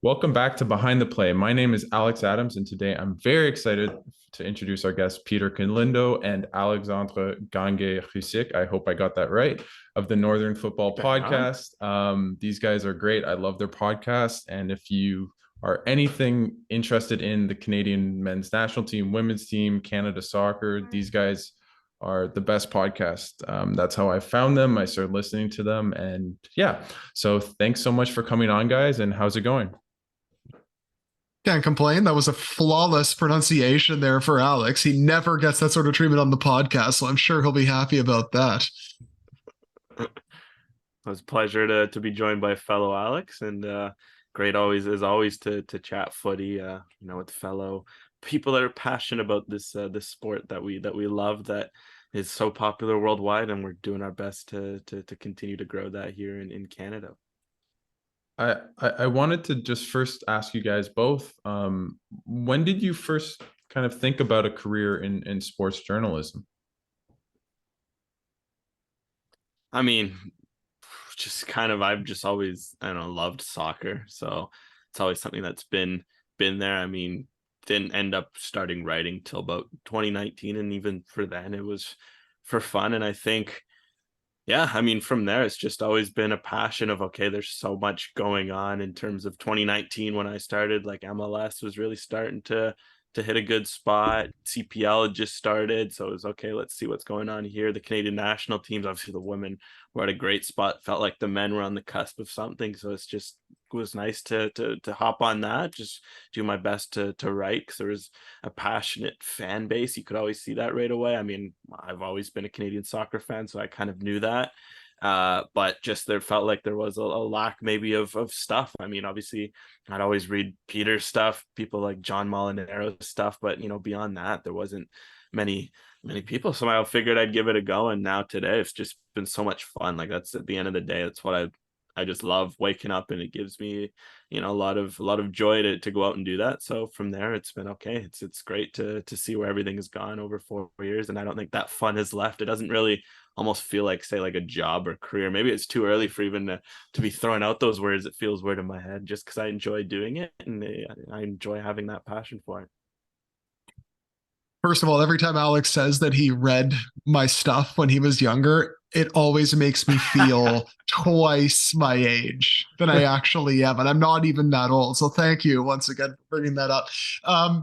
Welcome back to Behind the Play. My name is Alex Adams, and today I'm very excited to introduce our guests, Peter Galindo and Alexandre Gangue-Ruzic. I hope I got that right, of the Northern Futbol Podcast. These guys are great. I love their podcast. And if you are anything interested in the Canadian men's national team, women's team, Canada soccer, these guys are the best podcast. That's how I found them. I started listening to them. And yeah, so thanks so much for coming on, guys. And how's it going? Can't complain. That was a flawless pronunciation there for Alex. He never gets that sort of treatment on the podcast, so I'm sure he'll be happy about that. It was a pleasure to be joined by fellow Alex, and great always to chat footy, with fellow people that are passionate about this sport that we love, that is so popular worldwide, and we're doing our best to continue to grow that here in Canada. I wanted to just first ask you guys both, when did you first kind of think about a career in sports journalism? I mean, I've just always, loved soccer. So it's always something that's been there. I mean, didn't end up starting writing till about 2019. And even for then it was for fun. And I think, yeah, I mean, from there, it's just always been a passion of, okay, there's so much going on in terms of 2019 when I started, like MLS was really starting to hit a good spot. CPL had just started. So it was, okay, let's see what's going on here. The Canadian national teams, obviously the women were at a great spot. Felt like the men were on the cusp of something. So it was nice to hop on that, just do my best to write, because there was a passionate fan base. You could always see that right away. I mean, I've always been a Canadian soccer fan, so I kind of knew that. But just there felt like there was a lack maybe of stuff. I mean, obviously I'd always read Peter's stuff, people like John Molinaro's stuff, but beyond that, there wasn't many people. So I figured I'd give it a go. And now today it's just been so much fun. Like, that's at the end of the day, that's what I just love waking up, and it gives me, a lot of joy to go out and do that. So from there, it's been okay. It's great to see where everything has gone over 4 years. And I don't think that fun has left. It doesn't really almost feel like, say, like a job or career. Maybe it's too early for even to be throwing out those words. It feels weird in my head just because I enjoy doing it, and I enjoy having that passion for it. First of all, every time Alex says that he read my stuff when he was younger, it always makes me feel twice my age than I actually am. And I'm not even that old. So thank you once again for bringing that up.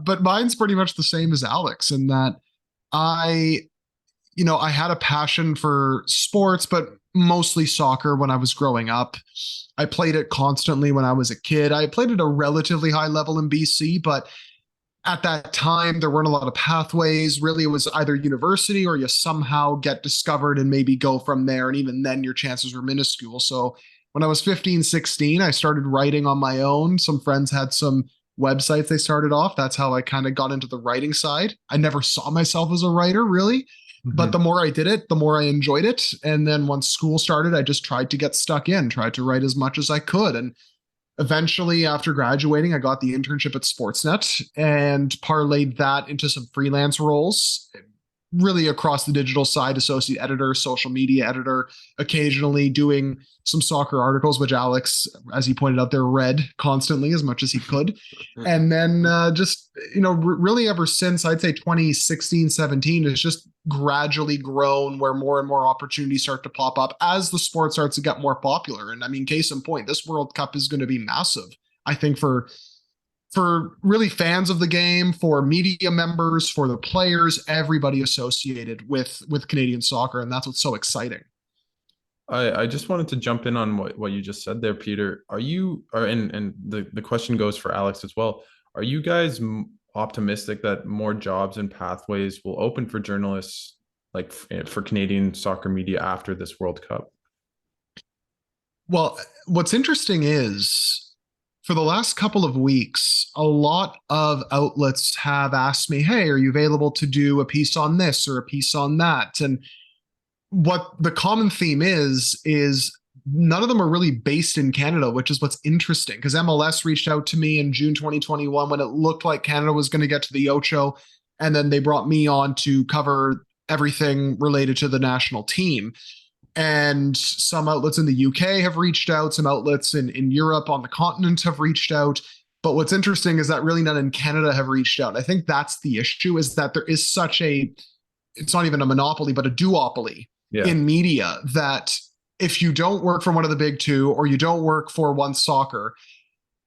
But mine's pretty much the same as Alex, in that I had a passion for sports, but mostly soccer when I was growing up. I played it constantly when I was a kid. I played at a relatively high level in BC, but at that time, there weren't a lot of pathways. Really, it was either university or you somehow get discovered and maybe go from there. And even then, your chances were minuscule. So when I was 15, 16, I started writing on my own. Some friends had some websites they started off. That's how I kind of got into the writing side. I never saw myself as a writer, really. But the more I did it, the more I enjoyed it. And then once school started, I just tried to get stuck in, tried to write as much as I could. And eventually, after graduating, I got the internship at Sportsnet and parlayed that into some freelance roles, really across the digital side, associate editor, social media editor, occasionally doing some soccer articles, which Alex, as he pointed out there, read constantly as much as he could. And then really ever since, I'd say 2016, 17, it's just gradually grown, where more and more opportunities start to pop up as the sport starts to get more popular. And I mean, case in point, this World Cup is going to be massive, I think, for really fans of the game, for media members, for the players, everybody associated with Canadian soccer. And that's what's so exciting. I just wanted to jump in on what you just said there, Peter. And the question goes for Alex as well. Are you guys optimistic that more jobs and pathways will open for journalists, like for Canadian soccer media, after this World Cup? Well, what's interesting is, for the last couple of weeks, a lot of outlets have asked me, hey, are you available to do a piece on this or a piece on that? And what the common theme is none of them are really based in Canada, which is what's interesting, because MLS reached out to me in June 2021 when it looked like Canada was going to get to the Ocho, and then they brought me on to cover everything related to the national team. And some outlets in the UK have reached out. Some outlets in Europe on the continent have reached out. But what's interesting is that really none in Canada have reached out. I think that's the issue, is that there is such a, it's not even a monopoly, but a duopoly in media, that if you don't work for one of the big two or you don't work for One Soccer,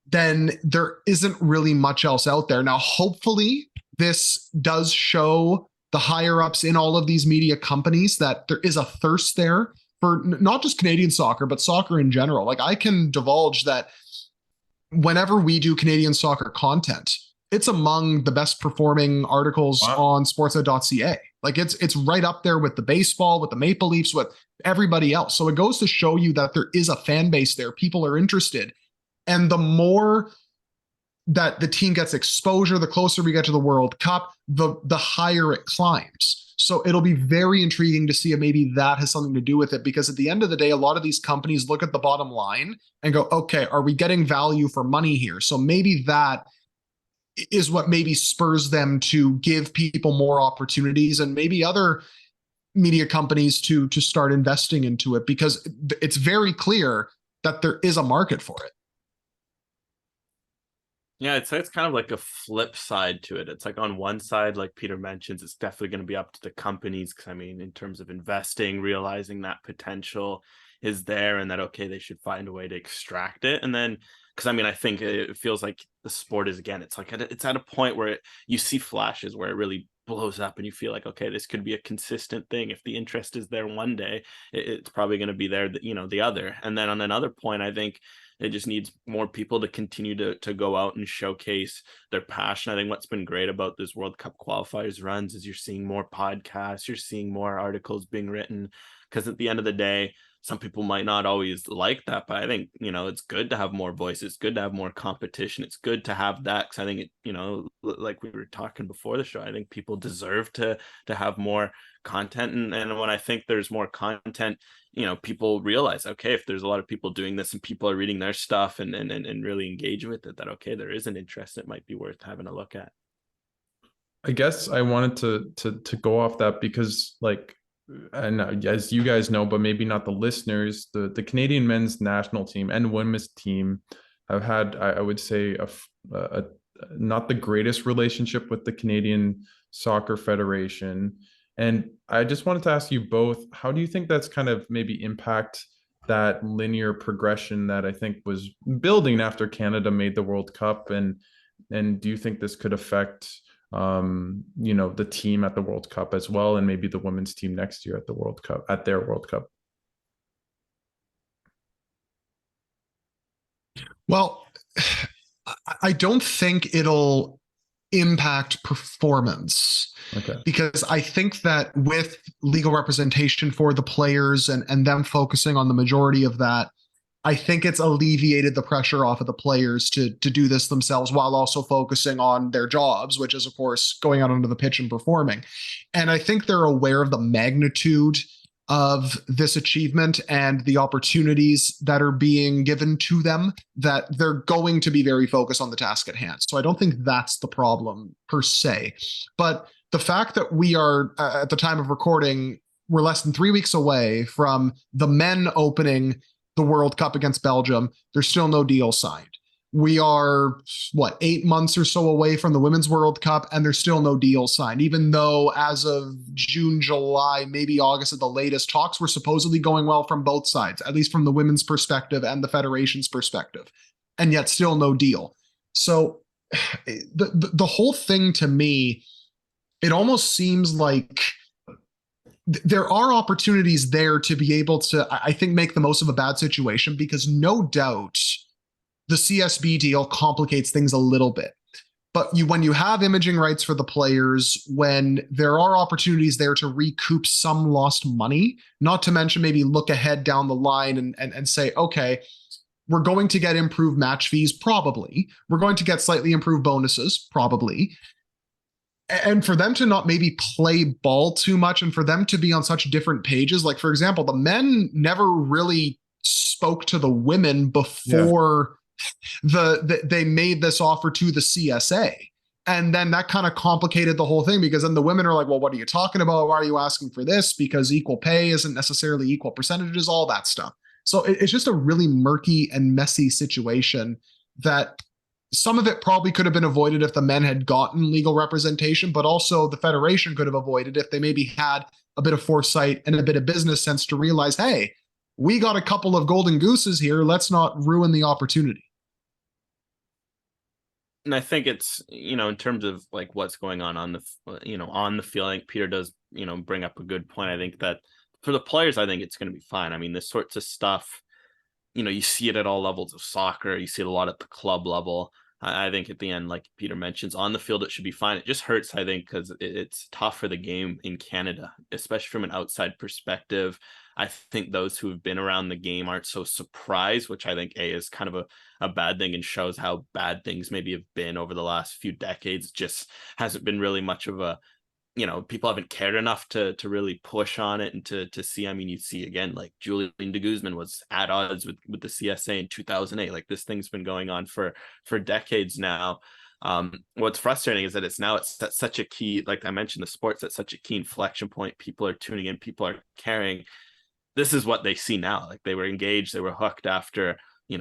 then there isn't really much else out there. Now, hopefully this does show the higher ups in all of these media companies that there is a thirst there for not just Canadian soccer, but soccer in general. Like, I can divulge that whenever we do Canadian soccer content, it's among the best performing articles on sportsnet.ca. Like, it's right up there with the baseball, with the Maple Leafs, with everybody else. So it goes to show you that there is a fan base there. People are interested. And the more that the team gets exposure, the closer we get to the World Cup, the higher it climbs. So it'll be very intriguing to see if maybe that has something to do with it, because at the end of the day, a lot of these companies look at the bottom line and go, okay, are we getting value for money here? So maybe that is what maybe spurs them to give people more opportunities, and maybe other media companies to start investing into it, because it's very clear that there is a market for it. Yeah, I'd say it's kind of like a flip side to it. It's like, on one side, like Peter mentions, it's definitely going to be up to the companies. Because I mean, in terms of investing, realizing that potential is there and that, okay, they should find a way to extract it. And then, because I mean, I think it feels like the sport is, again, it's like it's at a point where you see flashes where it really blows up and you feel like, okay, this could be a consistent thing. If the interest is there one day, it's probably going to be there, the other. And then on another point, I think it just needs more people to continue to go out and showcase their passion. I think what's been great about this World Cup qualifiers runs is you're seeing more podcasts, you're seeing more articles being written, because at the end of the day, some people might not always like that, but I think, it's good to have more voices, it's good to have more competition, it's good to have that, because I think it, like we were talking before the show, I think people deserve to have more content, and when I think there's more content, people realize, okay, if there's a lot of people doing this and people are reading their stuff and really engaging with it, that, okay, there is an interest that might be worth having a look at. I guess I wanted to go off that because, like, and as you guys know, but maybe not the listeners, the Canadian men's national team and women's team have had, I would say, a not the greatest relationship with the Canadian Soccer Federation. And I just wanted to ask you both, how do you think that's kind of maybe impact that linear progression that I think was building after Canada made the World Cup? And do you think this could affect the team at the World Cup as well, and maybe the women's team next year at the World Cup, at their World Cup? Well, I don't think it'll impact performance. Okay. Because I think that with legal representation for the players and them focusing on the majority of that, I think it's alleviated the pressure off of the players to do this themselves, while also focusing on their jobs, which is, of course, going out onto the pitch and performing. And I think they're aware of the magnitude of this achievement and the opportunities that are being given to them, that they're going to be very focused on the task at hand. So I don't think that's the problem per se. But the fact that we are, at the time of recording, we're less than 3 weeks away from the men opening the World Cup against Belgium, there's still no deal signed. We are, 8 months or so away from the Women's World Cup, and there's still no deal signed, even though as of June, July, maybe August at the latest, talks were supposedly going well from both sides, at least from the women's perspective and the federation's perspective, and yet still no deal. So the whole thing, to me, it almost seems like there are opportunities there to be able to, I think, make the most of a bad situation, because no doubt the CSB deal complicates things a little bit. But when you have imaging rights for the players, when there are opportunities there to recoup some lost money, not to mention maybe look ahead down the line and say, okay, we're going to get improved match fees, probably. We're going to get slightly improved bonuses, probably. And for them to not maybe play ball too much, and for them to be on such different pages, like, for example, the men never really spoke to the women before they made this offer to the CSA. And then that kind of complicated the whole thing, because then the women are like, well, what are you talking about? Why are you asking for this? Because equal pay isn't necessarily equal percentages, all that stuff. So it's just a really murky and messy situation that some of it probably could have been avoided if the men had gotten legal representation, but also the federation could have avoided if they maybe had a bit of foresight and a bit of business sense to realize, hey, we got a couple of golden gooses here. Let's not ruin the opportunity. And I think it's, in terms of like what's going on the, on the field, I think Peter does, bring up a good point. I think that for the players, I think it's going to be fine. I mean, this sorts of stuff, you see it at all levels of soccer. You see it a lot at the club level. I think at the end, like Peter mentions, on the field, it should be fine. It just hurts, I think, because it's tough for the game in Canada, especially from an outside perspective. I think those who have been around the game aren't so surprised, which I think is kind of a bad thing and shows how bad things maybe have been over the last few decades. Just hasn't been really much of a, people haven't cared enough to really push on it and to see. I mean, you see again, like Julian de Guzman was at odds with the CSA in 2008. Like this thing's been going on for decades now. What's frustrating is that it's at such a key, like I mentioned, the sport's at such a key inflection point. People are tuning in, people are caring. This is what they see now. Like they were engaged, they were hooked after,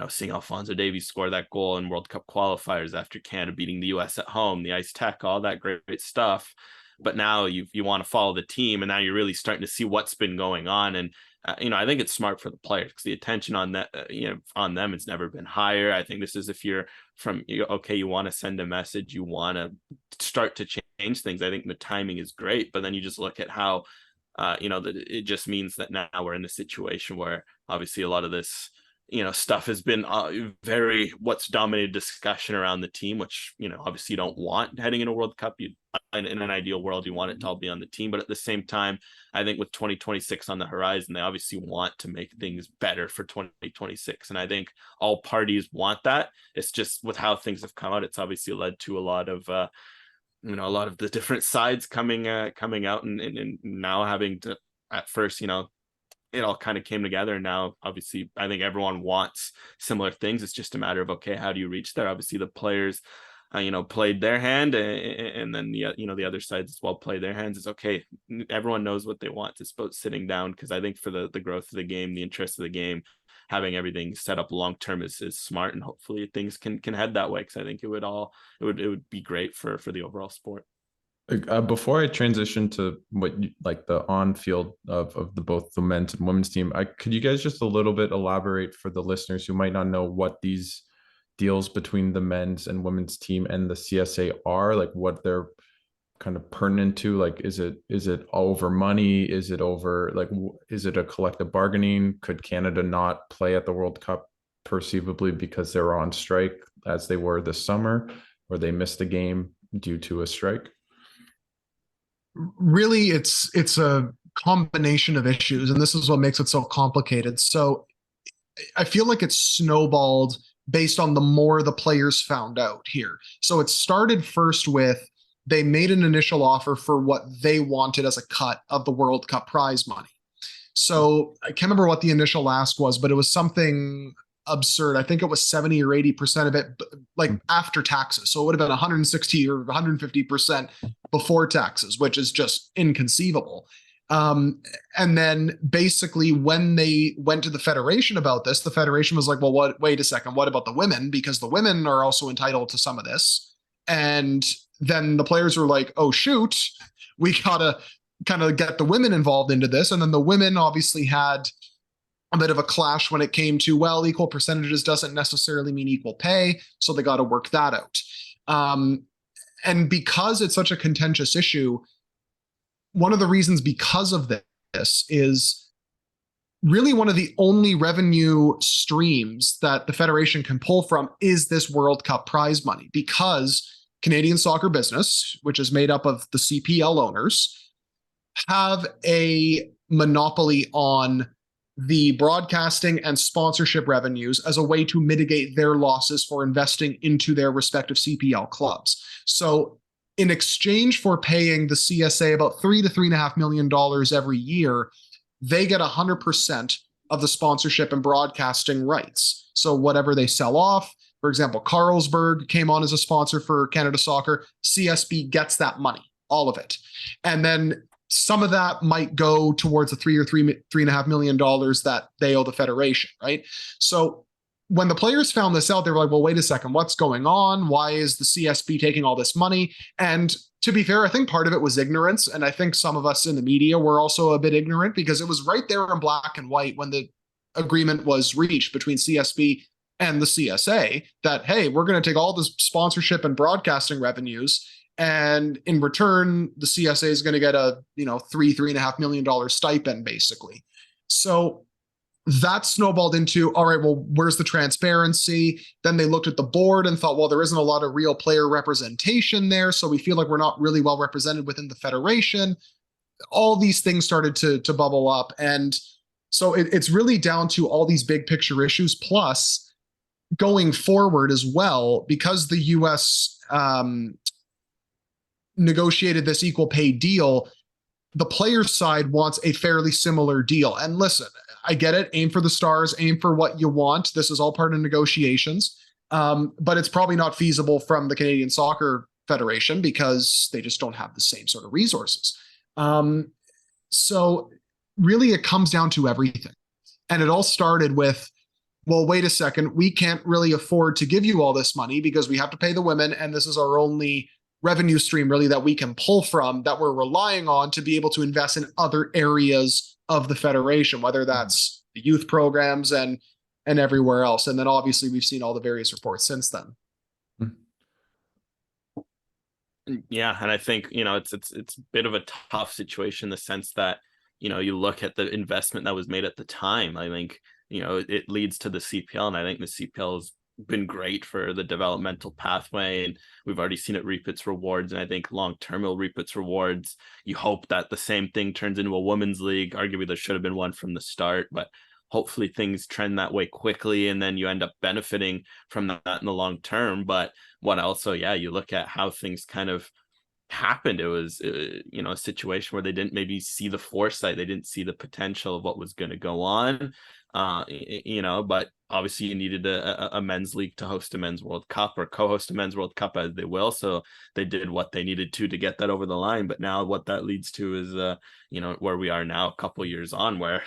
seeing Alphonso Davies score that goal in World Cup qualifiers, after Canada beating the US at home, the ice tech, all that great stuff. But now you want to follow the team, and now you're really starting to see what's been going on. And I think it's smart for the players, because the attention on that on them has never been higher. I think this is, if you're you want to send a message, you want to start to change things. I think the timing is great, but then you just look at how that it just means that now we're in the situation where obviously a lot of this stuff has been very what's dominated discussion around the team, which obviously you don't want heading into World Cup. You in an ideal world, you want it to all be on the team, but at the same time, I think with 2026 on the horizon, they obviously want to make things better for 2026, and I think all parties want that. It's just with how things have come out, it's obviously led to a lot of a lot of the different sides coming out and now having to, at first, it all kind of came together. And now obviously I think everyone wants similar things. It's just a matter of, okay, how do you reach there? Obviously the players played their hand, and then the other sides as well played their hands. It's okay, everyone knows what they want. It's about sitting down, because I think for the growth of the game, the interest of the game, having everything set up long term is smart, and hopefully things can head that way, because I think it would be great for the overall sport. Before I transition to what like the on-field of both the men's and women's team, could you guys just a little bit elaborate for the listeners who might not know what these deals between the men's and women's team and the CSA are, like what they're kind of pertinent to? Like, is it over money? Is it over, like, is it a collective bargaining? Could Canada not play at the World Cup perceivably because they're on strike, as they were this summer, or they missed a game due to a strike? Really, it's a combination of issues, and this is what makes it so complicated. So I feel like it's snowballed based on the more the players found out here. So it started first with, they made an initial offer for what they wanted as a cut of the World Cup prize money. So I can't remember what the initial ask was, but it was something absurd. I think it was 70 or 80% of it, like after taxes. So it would have been 160 or 150% before taxes, which is just inconceivable. And then basically when they went to the federation about this, the federation was like, well, wait a second, what about the women? Because the women are also entitled to some of this. And then the players were like, oh, shoot, we gotta kind of get the women involved into this. And then the women obviously had a bit of a clash when it came to, well, equal percentages doesn't necessarily mean equal pay. So they got to work that out. And because it's such a contentious issue, one of the reasons because of this is really one of the only revenue streams that the federation can pull from is this World Cup prize money, because Canadian Soccer Business, which is made up of the CPL owners, have a monopoly on the broadcasting and sponsorship revenues as a way to mitigate their losses for investing into their respective CPL clubs. So in exchange for paying the CSA about $3 to $3.5 million every year, they get 100% of the sponsorship and broadcasting rights. So whatever they sell off, for example, Carlsberg came on as a sponsor for Canada Soccer. CSB gets that money, all of it. And then some of that might go towards the $3.5 million that they owe the federation, right? So when the players found this out, they were like, well, wait a second, what's going on? Why is the CSB taking all this money? And to be fair, I think part of it was ignorance. And I think some of us in the media were also a bit ignorant because it was right there in black and white when the agreement was reached between CSB and the CSA that, hey, we're going to take all the sponsorship and broadcasting revenues, and in return, the CSA is going to get a $3.5 million stipend, basically. So that snowballed into, all right, well, where's the transparency? Then they looked at the board and thought, well, there isn't a lot of real player representation there, so we feel like we're not really well represented within the federation. All these things started to bubble up, and so it's really down to all these big picture issues, plus going forward as well, because the U.S. Negotiated this equal pay deal, the players' side wants a fairly similar deal. And listen, I get it. Aim for the stars, aim for what you want. This is all part of negotiations. But it's probably not feasible from the Canadian Soccer Federation because they just don't have the same sort of resources. So really it comes down to everything. And it all started with, well, wait a second, we can't really afford to give you all this money because we have to pay the women, and this is our only revenue stream really that we can pull from, that we're relying on to be able to invest in other areas of the federation, whether that's the youth programs and everywhere else. And then obviously we've seen all the various reports since then. Yeah, and I think it's a bit of a tough situation in the sense that you look at the investment that was made at the time. I think it leads to the CPL, and I think the CPL has been great for the developmental pathway, and we've already seen it reap its rewards, and I think long term it'll reap its rewards. You hope that the same thing turns into a women's league. Arguably there should have been one from the start, but hopefully things trend that way quickly, and then you end up benefiting from that in the long term. But what also, you look at how things kind of happened. It was a situation where they didn't maybe see the foresight, they didn't see the potential of what was going to go on. But obviously you needed a men's league to host a men's World Cup, or co-host a men's World Cup, as they will. So they did what they needed to get that over the line. But now what that leads to is, where we are now, a couple years on, where,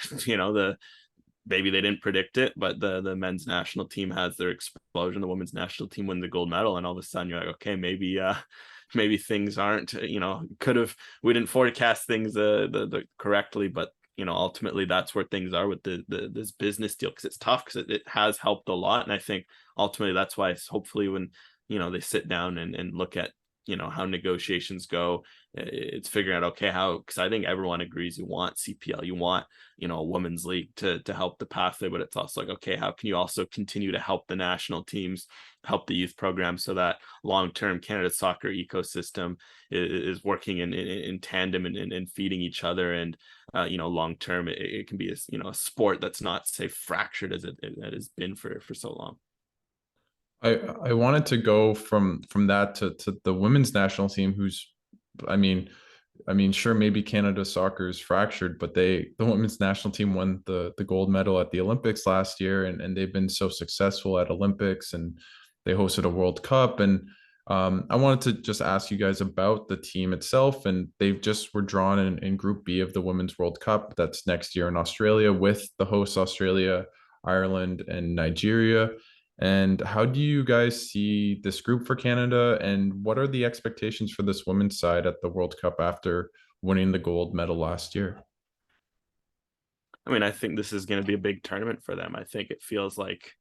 maybe they didn't predict it, but the men's national team has their explosion. The women's national team win the gold medal. And all of a sudden you're like, okay, maybe things aren't, we didn't forecast things the correctly, but ultimately that's where things are with this business deal, because it's tough, because it has helped a lot. And I think ultimately that's why it's hopefully when they sit down and look at how negotiations go, it's figuring out, okay, how, because I think everyone agrees you want CPL, you want a women's league to help the pathway, but it's also like, okay, how can you also continue to help the national teams, help the youth program, so that long-term Canada soccer ecosystem is working in tandem and feeding each other, and long-term it can be a sport that's not, say, fractured as it has been for so long. I wanted to go from that to the women's national team, who's, I mean, sure, maybe Canada soccer is fractured, but the women's national team won the gold medal at the Olympics last year, and they've been so successful at Olympics, and they hosted a World Cup. And I wanted to just ask you guys about the team itself, and they've just were drawn in Group B of the Women's World Cup that's next year in Australia, with the hosts Australia, Ireland, and Nigeria. And how do you guys see this group for Canada, and what are the expectations for this women's side at the World Cup after winning the gold medal last year? I mean, I think this is going to be a big tournament for them. I think it feels like,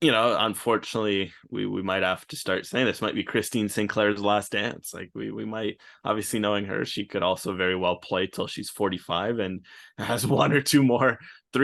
unfortunately, we might have to start saying this might be Christine Sinclair's last dance. Like we might, obviously knowing her, she could also very well play till she's 45 and has 3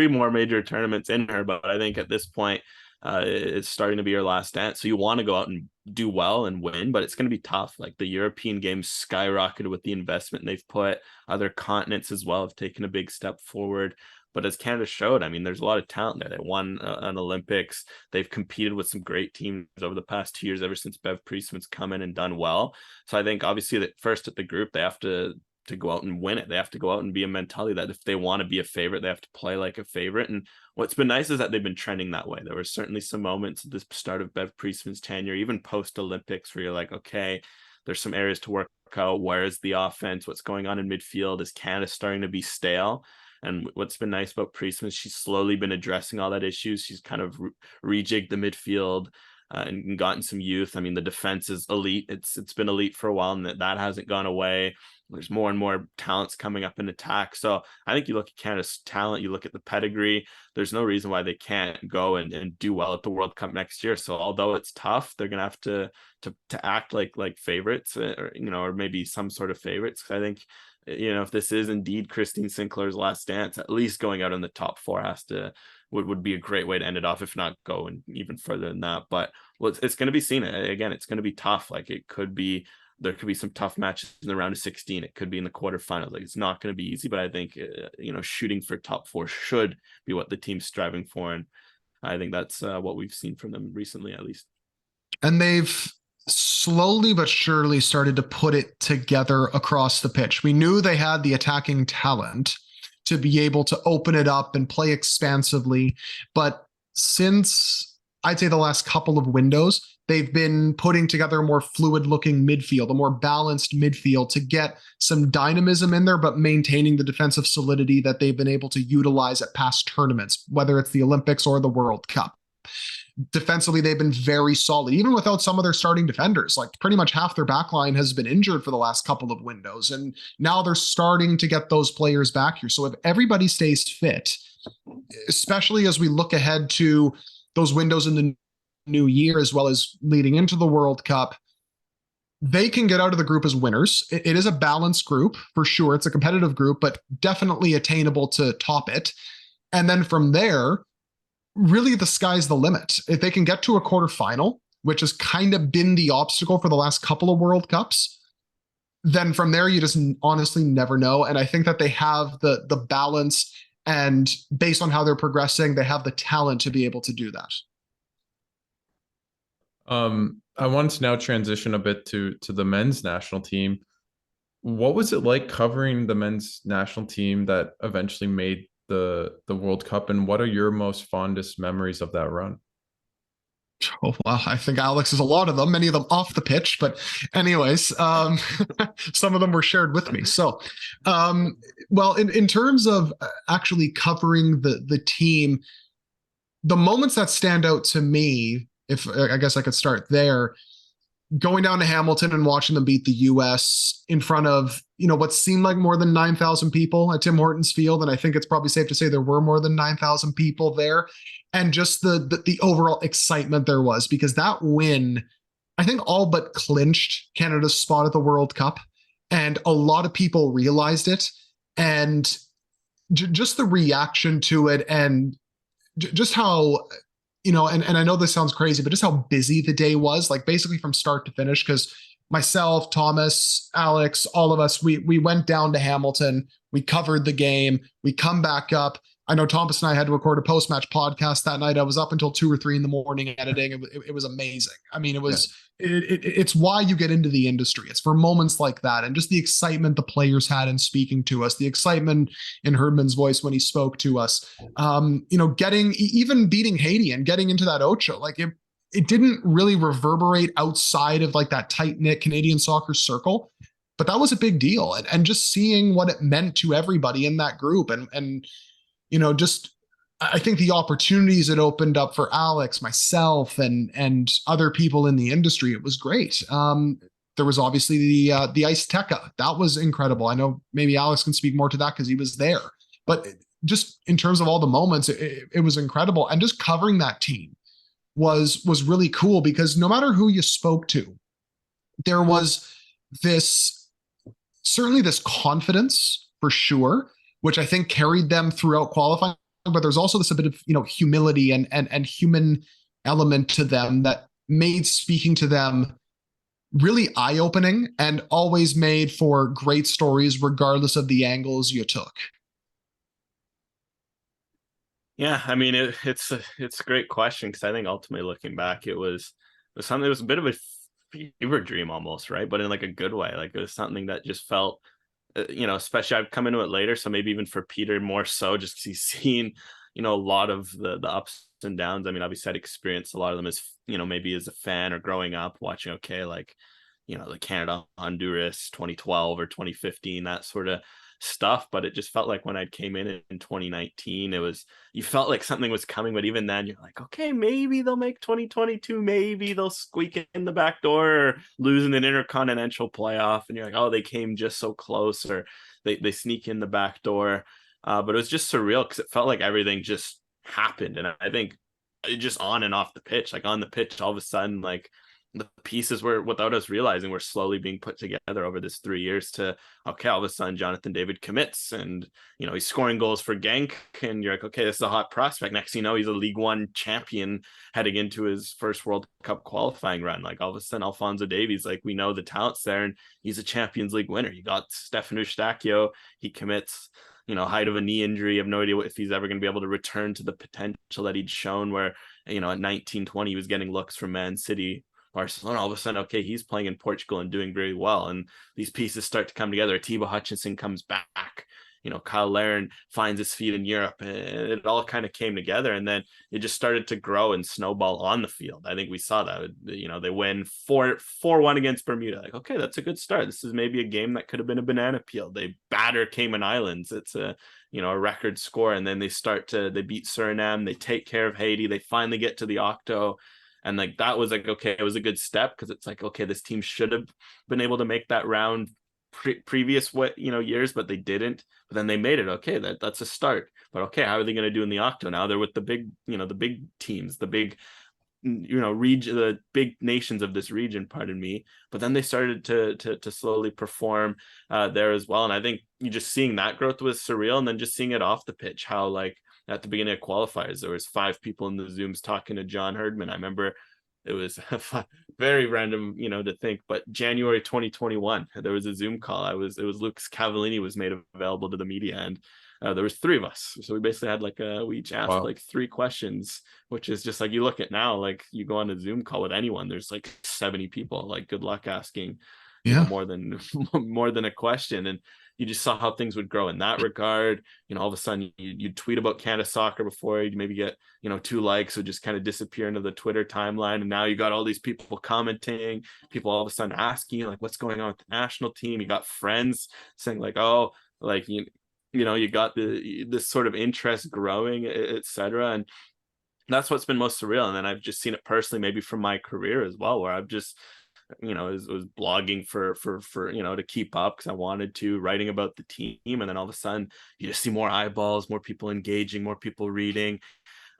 more major tournaments in her. But I think at this point, it's starting to be her last dance. So you want to go out and do well and win, but it's going to be tough. Like the European games skyrocketed with the investment they've put. Other continents as well have taken a big step forward. But as Canada showed, I mean, there's a lot of talent there. They won an Olympics. They've competed with some great teams over the past 2 years, ever since Bev Priestman's come in and done well. So I think obviously that first at the group, they have to to go out and win it. They have to go out and be a mentality that if they want to be a favorite, they have to play like a favorite. And what's been nice is that they've been trending that way. There were certainly some moments at the start of Bev Priestman's tenure, even post Olympics, where you're like, okay, there's some areas to work out. Where is the offense? What's going on in midfield? Is Canada starting to be stale? And what's been nice about Priestman is she's slowly been addressing all that issues. She's kind of rejigged the midfield and gotten some youth. I mean, the defense is elite. It's been elite for a while, and that hasn't gone away. There's more and more talents coming up in attack. So I think you look at Canada's talent, you look at the pedigree, there's no reason why they can't go and do well at the World Cup next year. So although it's tough, they're going to have to act like favorites, or maybe some sort of favorites. I think, if this is indeed Christine Sinclair's last dance, at least going out in the top 4 would be a great way to end it off, if not go and even further than that. But it's going to be seen. Again, it's going to be tough. Like there could be some tough matches in the round of 16. It could be in the quarterfinals. Like, it's not going to be easy, but I think, shooting for top 4 should be what the team's striving for. And I think that's what we've seen from them recently, at least. And they've slowly but surely started to put it together across the pitch. We knew they had the attacking talent to be able to open it up and play expansively. But since I'd say the last couple of windows, they've been putting together a more fluid looking midfield, a more balanced midfield to get some dynamism in there, but maintaining the defensive solidity that they've been able to utilize at past tournaments, whether it's the Olympics or the World Cup. Defensively, they've been very solid, even without some of their starting defenders. Like, pretty much half their back line has been injured for the last couple of windows. And now they're starting to get those players back here. So if everybody stays fit, especially as we look ahead to those windows in the new year, as well as leading into the World Cup, they can get out of the group as winners. It is a balanced group for sure. It's a competitive group, but definitely attainable to top it. And then from there, really the sky's the limit. If they can get to a quarterfinal, which has kind of been the obstacle for the last couple of World Cups, then from there, you just honestly never know. And I think that they have the balance, and based on how they're progressing, they have the talent to be able to do that. I want to now transition a bit to the men's national team. What was it like covering the men's national team that eventually made the World Cup, and what are your most fondest memories of that run? Oh, wow. I think Alex has a lot of them, many of them off the pitch, but anyways, some of them were shared with me. So, well, in terms of actually covering the team, the moments that stand out to me, if I guess I could start there, going down to Hamilton and watching them beat the US in front of, what seemed like more than 9,000 people at Tim Hortons Field. And I think it's probably safe to say there were more than 9,000 people there. And just the overall excitement there was, because that win, I think, all but clinched Canada's spot at the World Cup. And a lot of people realized it. And just the reaction to it, and just how, and I know this sounds crazy, but just how busy the day was, like basically from start to finish, because myself, Thomas, Alex, all of us, we went down to Hamilton, we covered the game, we come back up. I know Thomas and I had to record a post-match podcast that night. I was up until 2 or 3 in the morning editing. It was amazing. I mean, it's why you get into the industry. It's for moments like that, and just the excitement the players had in speaking to us, the excitement in Herdman's voice when he spoke to us. Even beating Haiti and getting into that Ocho, like it didn't really reverberate outside of like that tight-knit Canadian soccer circle, but that was a big deal. And just seeing what it meant to everybody in that group, and just I think the opportunities it opened up for Alex, myself, and other people in the industry, it was great. There was obviously the Ice Teca. That was incredible. I know maybe Alex can speak more to that because he was there. But just in terms of all the moments, it was incredible. And just covering that team was really cool, because no matter who you spoke to, there was certainly this confidence for sure, which I think carried them throughout qualifying. But there's also this a bit of humility and human element to them that made speaking to them really eye-opening, and always made for great stories regardless of the angles you took. Yeah, I mean, it's a great question, because I think ultimately looking back, it was something that was a bit of a fever dream almost, right? But in like a good way. Like, it was something that just felt especially I've come into it later, so maybe even for Peter more so, just because he's seen, a lot of the ups and downs. I mean, obviously I'd experienced a lot of them as, maybe as a fan or growing up watching, like, the Canada, Honduras, 2012 or 2015, that sort of stuff. But it just felt like when I came in 2019, you felt like something was coming. But even then, you're like, okay, maybe they'll make 2022. Maybe they'll squeak in the back door or lose in an intercontinental playoff. And you're like, oh, they came just so close, or they sneak in the back door. But it was just surreal because it felt like everything just happened. And I think just on and off the pitch, like on the pitch, all of a sudden, like the pieces were, without us realizing, were slowly being put together over this 3 years to, okay, all of a sudden Jonathan David commits and, he's scoring goals for Genk, and you're like, okay, this is a hot prospect. Next thing you know, he's a League One champion heading into his first World Cup qualifying run. Like all of a sudden Alphonso Davies, like we know the talent's there, and he's a Champions League winner. You got Stefan Eustáquio, he commits, height of a knee injury. You have no idea if he's ever going to be able to return to the potential that he'd shown, where, at 19, 20, he was getting looks from Man City, Barcelona. All of a sudden, okay, he's playing in Portugal and doing very well. And these pieces start to come together. Thibaut Hutchinson comes back. Kyle Larin finds his feet in Europe. And it all kind of came together. And then it just started to grow and snowball on the field. I think we saw that. They win 4-1 against Bermuda. Like, okay, that's a good start. This is maybe a game that could have been a banana peel. They batter Cayman Islands. It's a record score. And then they beat Suriname. They take care of Haiti. They finally get to the octo. And like, that was like, okay, it was a good step, because it's like, okay, this team should have been able to make that round previous years, but they didn't. But then they made it. Okay, that's a start. But okay, how are they going to do in the octo? Now they're with the big, the big teams, the big, region, the big nations of this region, pardon me. But then they started to slowly perform there as well. And I think you just seeing that growth was surreal. And then just seeing it off the pitch, how like at the beginning of qualifiers, there was 5 people in the Zooms talking to John Herdman. I remember it was very random, to think, but January 2021, there was a Zoom call. It was Lucas Cavallini was made available to the media, and there was 3 of us. So we basically had we each asked like 3 questions, which is just like, you look at now, like you go on a Zoom call with anyone, there's like 70 people. Like, good luck asking more than a question. And you just saw how things would grow in that regard. All of a sudden you'd tweet about Canada soccer before you'd maybe get, 2 likes, would just kind of disappear into the Twitter timeline. And now you got all these people commenting, people all of a sudden asking you, like, what's going on with the national team? You got friends saying like, oh, like, you got this sort of interest growing, etc. And that's what's been most surreal. And then I've just seen it personally, maybe from my career as well, where I've just, was blogging for to keep up, because I wanted to, writing about the team. And then all of a sudden you just see more eyeballs, more people engaging, more people reading.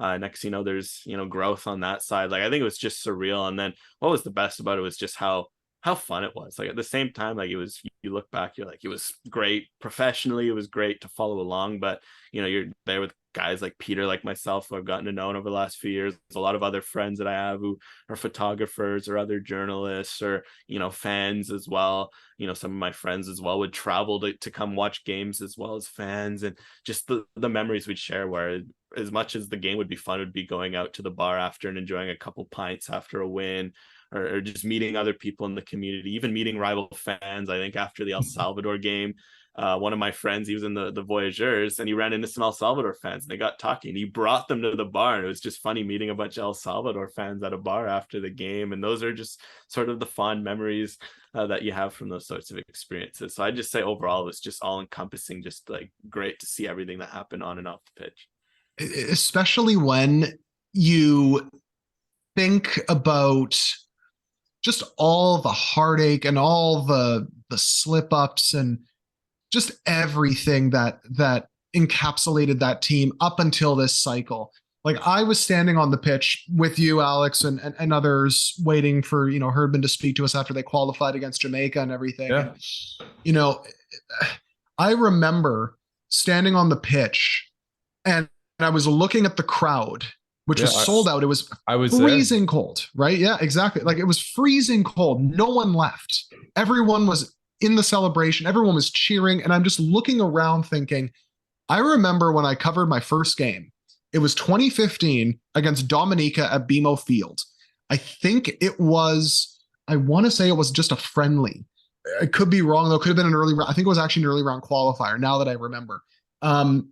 Next, there's, growth on that side. Like, I think it was just surreal. And then what was the best about it was just how fun it was. Like, at the same time, like, it was, you look back, you're like, it was great professionally, it was great to follow along, but you're there with guys like Peter, like myself, who I've gotten to know over the last few years. There's a lot of other friends that I have who are photographers or other journalists, or fans as well. Some of my friends as well would travel to come watch games as well as fans. And just the memories we'd share, where as much as the game would be fun, would be going out to the bar after and enjoying a couple pints after a win, or just meeting other people in the community, even meeting rival fans. I think after the El Salvador game, one of my friends, he was in the Voyageurs, and he ran into some El Salvador fans, and they got talking. He brought them to the bar, and it was just funny meeting a bunch of El Salvador fans at a bar after the game. And those are just sort of the fond memories that you have from those sorts of experiences. So I just say overall, it's just all encompassing, just like great to see everything that happened on and off the pitch. Especially when you think about just all the heartache and all the slip ups and just everything that encapsulated that team up until this cycle. Like, I was standing on the pitch with you, Alex, and others, waiting for, Herdman to speak to us after they qualified against Jamaica and everything. Yeah. And, I remember standing on the pitch, and I was looking at the crowd, which was sold out. It was freezing cold, right? Yeah, exactly. Like, it was freezing cold. No one left. Everyone was in the celebration. Everyone was cheering. And I'm just looking around thinking, I remember when I covered my first game, it was 2015 against Dominica at BMO Field. I think it was, I want to say it was just a friendly. I could be wrong though. Could have been an early round. I think it was actually an early round qualifier. Now that I remember, and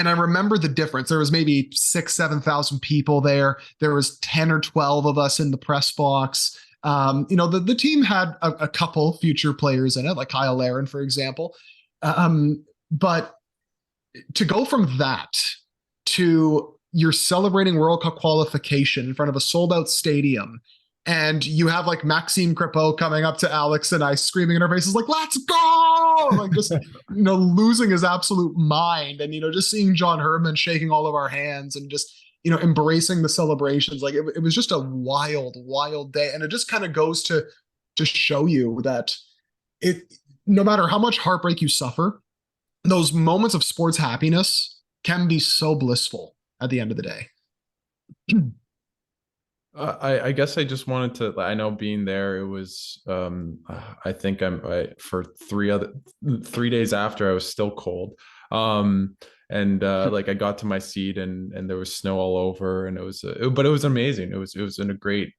I remember the difference. There was maybe 7,000 people there. There was 10 or 12 of us in the press box. The team had a couple future players in it, like Kyle Larin, for example. But to go from that to you're celebrating World Cup qualification in front of a sold out stadium, and you have like Maxime Crepeau coming up to Alex and I screaming in our faces like, let's go, like just losing his absolute mind, and just seeing John Herdman shaking all of our hands and just embracing the celebrations. Like it was just a wild day, and it just kind of goes to show you that no matter how much heartbreak you suffer, those moments of sports happiness can be so blissful at the end of the day. I guess I just wanted to, I know being there, it was, I think for 3 days after, I was still cold. Like I got to my seat and there was snow all over, and but it was amazing. It was in a great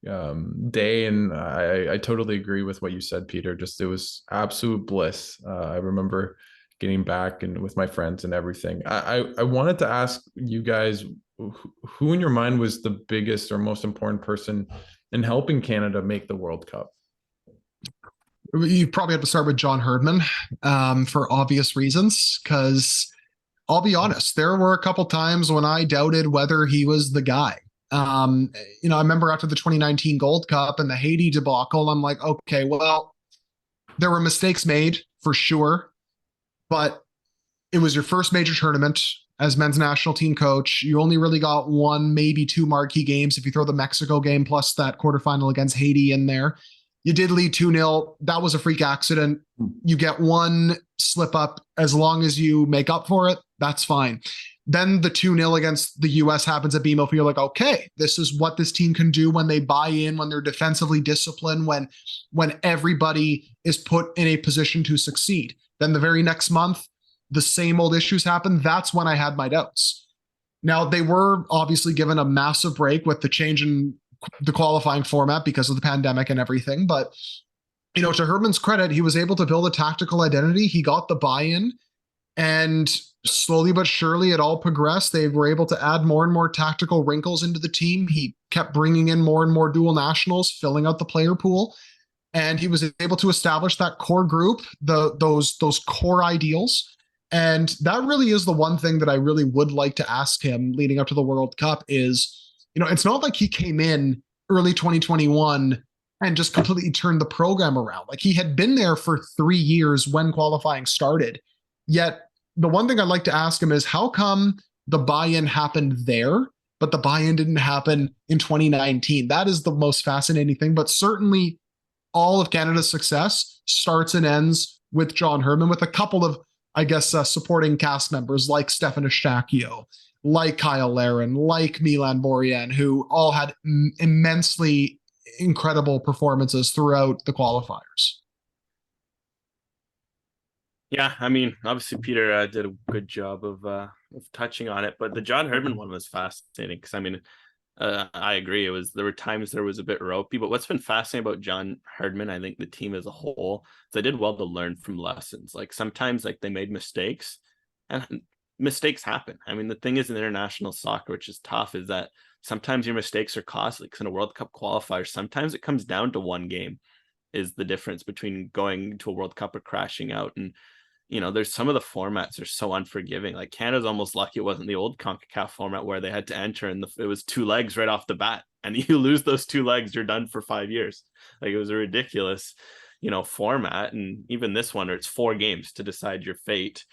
day. And I totally agree with what you said, Peter. Just, it was absolute bliss. I remember getting back and with my friends and everything. I wanted to ask you guys, who in your mind was the biggest or most important person in helping Canada make the World Cup? You probably have to start with John Herdman, for obvious reasons, because I'll be honest, there were a couple times when I doubted whether he was the guy. I remember after the 2019 Gold Cup and the Haiti debacle, I'm like, okay, well, there were mistakes made for sure, but it was your first major tournament as men's national team coach. You only really got one, maybe two marquee games if you throw the Mexico game plus that quarterfinal against Haiti in there. You did lead 2-0. That was a freak accident. You get one slip up. As long as you make up for it, that's fine. Then the 2-0 against the US happens at BMO. You're like, okay, this is what this team can do when they buy in, when they're defensively disciplined, when everybody is put in a position to succeed. Then the very next month, the same old issues happen. That's when I had my doubts. Now, they were obviously given a massive break with the change in the qualifying format because of the pandemic and everything. But, to Herdman's credit, he was able to build a tactical identity. He got the buy-in, and slowly but surely it all progressed. They were able to add more and more tactical wrinkles into the team. He kept bringing in more and more dual nationals, filling out the player pool. And he was able to establish that core group, those core ideals. And that really is the one thing that I really would like to ask him leading up to the World Cup is, it's not like he came in early 2021 and just completely turned the program around. Like, he had been there for 3 years when qualifying started. Yet the one thing I'd like to ask him is, how come the buy-in happened there, but the buy-in didn't happen in 2019? That is the most fascinating thing. But certainly all of Canada's success starts and ends with John Herdman, with a couple of, I guess, supporting cast members like Stefan Eustaquio, like Kyle Larin, like Milan Borjan, who all had immensely incredible performances throughout the qualifiers. Yeah, I mean, obviously Peter did a good job of touching on it, but the John Herdman one was fascinating because, I mean, I agree. There were times there was a bit ropey, but what's been fascinating about John Herdman, I think the team as a whole, is they did well to learn from lessons. Like, sometimes, like, they made mistakes, and mistakes happen. I mean, the thing is in international soccer, which is tough, is that sometimes your mistakes are costly. Because in a World Cup qualifier, sometimes it comes down to one game is the difference between going to a World Cup or crashing out. And there's some of the formats are so unforgiving. Like, Canada's almost lucky it wasn't the old CONCACAF format where they had to enter and it was 2 legs right off the bat. And you lose those 2 legs, you're done for 5 years. Like, it was a ridiculous, format. And even this one, where it's 4 games to decide your fate.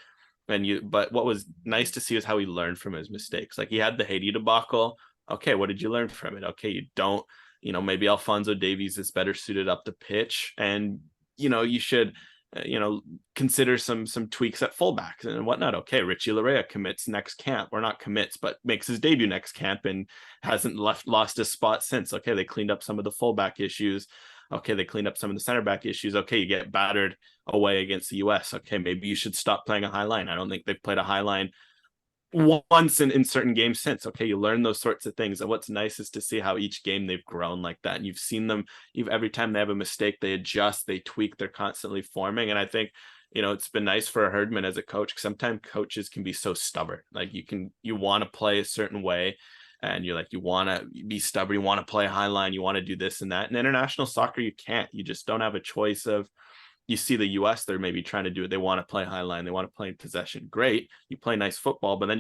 But what was nice to see is how he learned from his mistakes. Like, he had the Haiti debacle. Okay, what did you learn from it? Okay, you don't, maybe Alphonso Davies is better suited up the pitch. And, you should, consider some tweaks at fullback and whatnot. Okay, Richie Larea commits next camp, or not commits, but makes his debut next camp and hasn't lost his spot since. Okay, they cleaned up some of the fullback issues. Okay, they cleaned up some of the center back issues. Okay, you get battered away against the US. Okay, maybe you should stop playing a high line. I don't think they've played a high line once in certain games since. Okay, you learn those sorts of things. And what's nice is to see how each game they've grown like that. And you've seen them, every time they have a mistake, they adjust, they tweak, they're constantly forming. And I think, it's been nice for Herdman as a coach, because sometimes coaches can be so stubborn. Like you want to play a certain way, and you're like, you want to be stubborn, you want to play high line, you want to do this and that. In international soccer, you can't. You just don't have a choice of. You see the US, they're maybe trying to do it. They want to play high line. They want to play in possession. Great. You play nice football, but then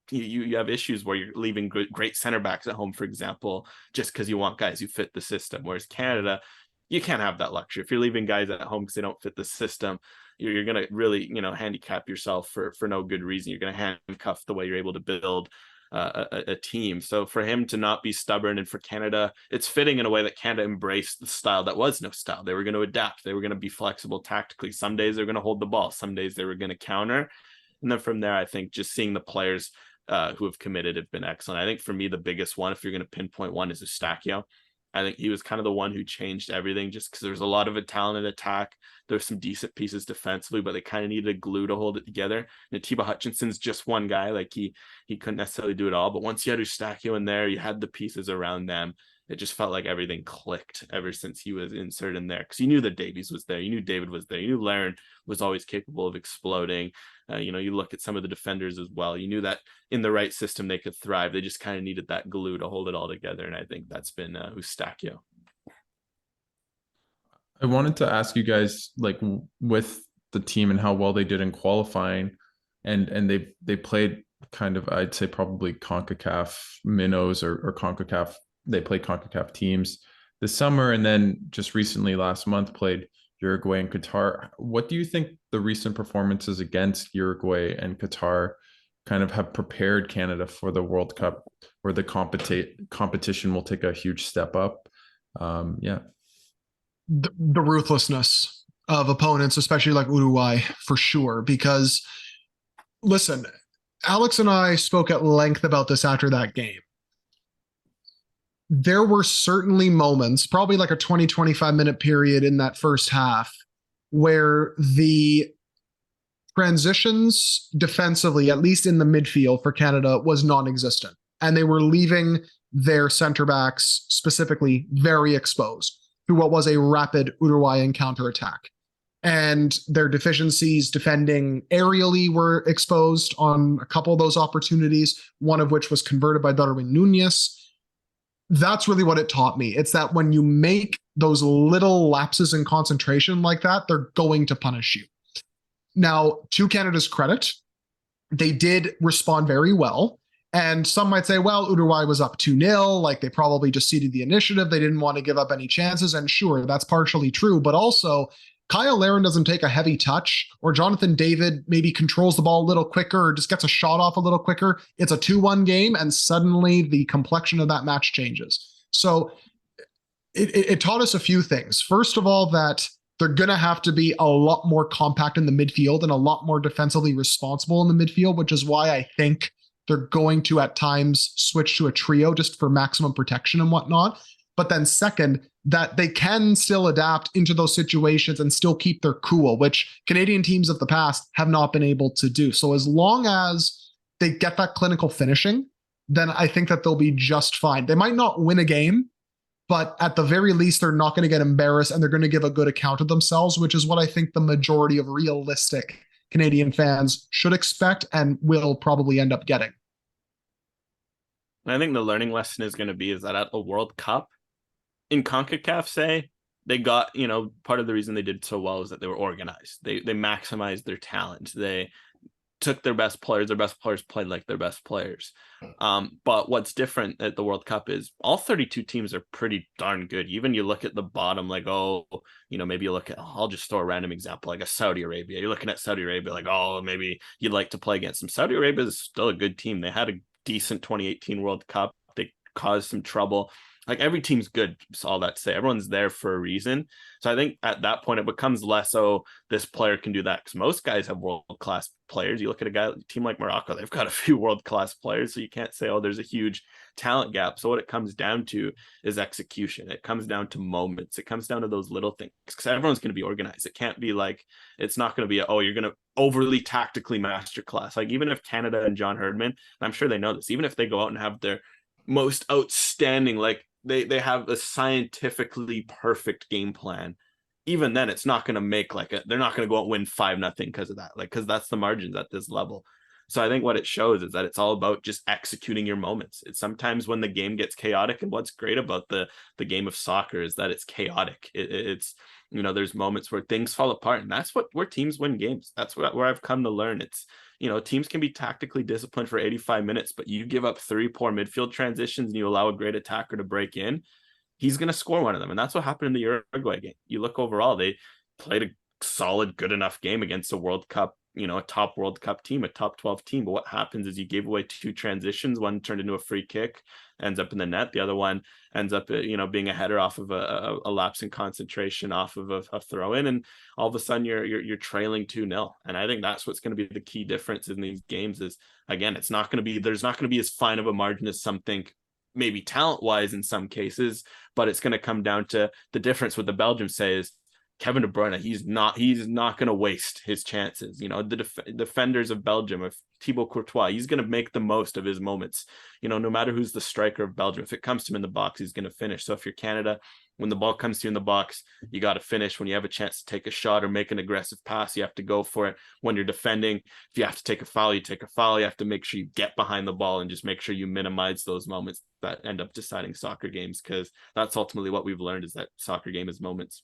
you have issues where you're leaving great center backs at home, for example, just because you want guys who fit the system. Whereas Canada, you can't have that luxury. If you're leaving guys at home because they don't fit the system, you're going to really, handicap yourself for no good reason. You're going to handcuff the way you're able to build a team. So for him to not be stubborn, and for Canada, it's fitting in a way that Canada embraced the style that was no style. They were going to adapt. They were going to be flexible tactically. Some days they're going to hold the ball. Some days they were going to counter. And then from there, I think just seeing the players who have committed have been excellent. I think for me, the biggest one, if you're going to pinpoint one, is Eustachio. I think he was kind of the one who changed everything, just because there's a lot of a talented attack. There's some decent pieces defensively, but they kind of needed a glue to hold it together. And Atiba Hutchinson's just one guy. Like he couldn't necessarily do it all. But once you had Eustachio in there, you had the pieces around them. It just felt like everything clicked ever since he was inserted in there. Because you knew that Davies was there. You knew David was there. You knew Larin was always capable of exploding. You look at some of the defenders as well. You knew that in the right system, they could thrive. They just kind of needed that glue to hold it all together. And I think that's been Eustachio. I wanted to ask you guys, like, with the team and how well they did in qualifying, and they played kind of, I'd say probably CONCACAF minnows or CONCACAF. They played CONCACAF teams this summer, and then just recently last month played Uruguay and Qatar. What do you think the recent performances against Uruguay and Qatar kind of have prepared Canada for the World Cup, where the competition will take a huge step up? The ruthlessness of opponents, especially like Uruguay, for sure. Because listen, Alex and I spoke at length about this after that game. There were certainly moments, probably like a 20-25 minute period in that first half, where the transitions defensively, at least in the midfield for Canada, was non-existent. And they were leaving their center backs specifically very exposed through what was a rapid Uruguayan counterattack. And their deficiencies defending aerially were exposed on a couple of those opportunities, one of which was converted by Darwin Nunez. That's really what it taught me. It's that when you make those little lapses in concentration like that, they're going to punish you. Now, to Canada's credit, they did respond very well. And some might say, well, Uruguay was up 2-0, like they probably just ceded the initiative. They didn't want to give up any chances. And sure, that's partially true. But also, Kyle Larin doesn't take a heavy touch, or Jonathan David maybe controls the ball a little quicker or just gets a shot off a little quicker. It's a 2-1 game, and suddenly the complexion of that match changes. So it taught us a few things. First of all, that they're going to have to be a lot more compact in the midfield and a lot more defensively responsible in the midfield, which is why I think they're going to at times switch to a trio just for maximum protection and whatnot. But then second, that they can still adapt into those situations and still keep their cool, which Canadian teams of the past have not been able to do. So as long as they get that clinical finishing, then I think that they'll be just fine. They might not win a game, but at the very least, they're not going to get embarrassed and they're going to give a good account of themselves, which is what I think the majority of realistic Canadian fans should expect and will probably end up getting. I think the learning lesson is going to be is that at the World Cup, in CONCACAF, say, they got, part of the reason they did so well is that they were organized. They maximized their talent. They took their best players played like their best players. But what's different at the World Cup is all 32 teams are pretty darn good. Even you look at the bottom, like, maybe you look at, I'll just throw a random example, like a Saudi Arabia. You're looking at Saudi Arabia, like, maybe you'd like to play against them. Saudi Arabia is still a good team. They had a decent 2018 World Cup. They caused some trouble like every team's good. So all that to say, everyone's there for a reason. So I think at that point it becomes less, oh, this player can do that, because most guys have world-class players. You look at a team like Morocco, they've got a few world-class players, so you can't say, oh, there's a huge talent gap. So what it comes down to is execution. It comes down to moments. It comes down to those little things, because everyone's going to be organized. It can't be like, it's not going to be oh, you're going to overly tactically masterclass. Like even if Canada and John Herdman, and I'm sure they know this, even if they go out and have their most outstanding, like they have a scientifically perfect game plan, even then it's not going to make they're not going to go out and win 5-0 because of that, like, because that's the margins at this level. So I think what it shows is that it's all about just executing your moments. It's sometimes when the game gets chaotic, and what's great about the game of soccer is that it's chaotic. It's there's moments where things fall apart, and that's where teams win games. That's where I've come to learn. It's teams can be tactically disciplined for 85 minutes, but you give up 3 poor midfield transitions and you allow a great attacker to break in, he's going to score one of them. And that's what happened in the Uruguay game. You look overall, they played a solid, good enough game against a World Cup, a top World Cup team, a top 12 team. But what happens is you gave away 2 transitions. One turned into a free kick, ends up in the net. The other one ends up, being a header off of a lapse in concentration off of a throw in. And all of a sudden you're trailing 2-0. And I think that's what's going to be the key difference in these games is, again, there's not going to be as fine of a margin as some think, maybe talent wise in some cases, but it's going to come down to the difference. What the Belgium say is Kevin De Bruyne, he's not going to waste his chances. The defenders of Belgium, if Thibaut Courtois, he's going to make the most of his moments. No matter who's the striker of Belgium, if it comes to him in the box, he's going to finish. So if you're Canada, when the ball comes to you in the box, you got to finish. When you have a chance to take a shot or make an aggressive pass, you have to go for it. When you're defending, if you have to take a foul, you take a foul. You have to make sure you get behind the ball and just make sure you minimize those moments that end up deciding soccer games, because that's ultimately what we've learned, is that soccer game is moments.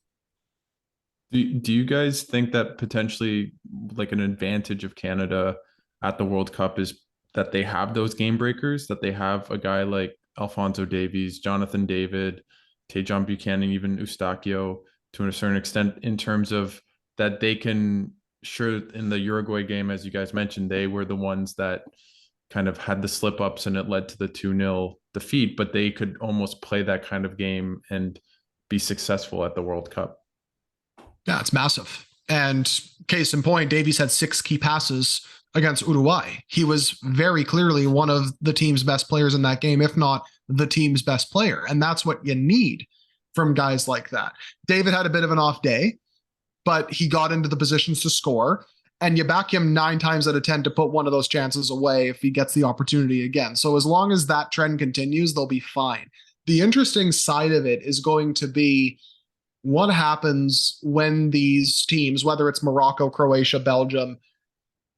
Do you guys think that potentially like an advantage of Canada at the World Cup is that they have those game breakers, that they have a guy like Alphonso Davies, Jonathan David, Tejan Buchanan, even Eustáquio to a certain extent, in terms of that they can, sure, in the Uruguay game, as you guys mentioned, they were the ones that kind of had the slip ups and it led to the 2-0 defeat, but they could almost play that kind of game and be successful at the World Cup. Yeah, it's massive. And case in point, Davies had 6 key passes against Uruguay. He was very clearly one of the team's best players in that game, if not the team's best player. And that's what you need from guys like that. David had a bit of an off day, but he got into the positions to score. And you back him 9 times out of 10 to put one of those chances away if he gets the opportunity again. So as long as that trend continues, they'll be fine. The interesting side of it is going to be what happens when these teams, whether it's Morocco, Croatia, Belgium,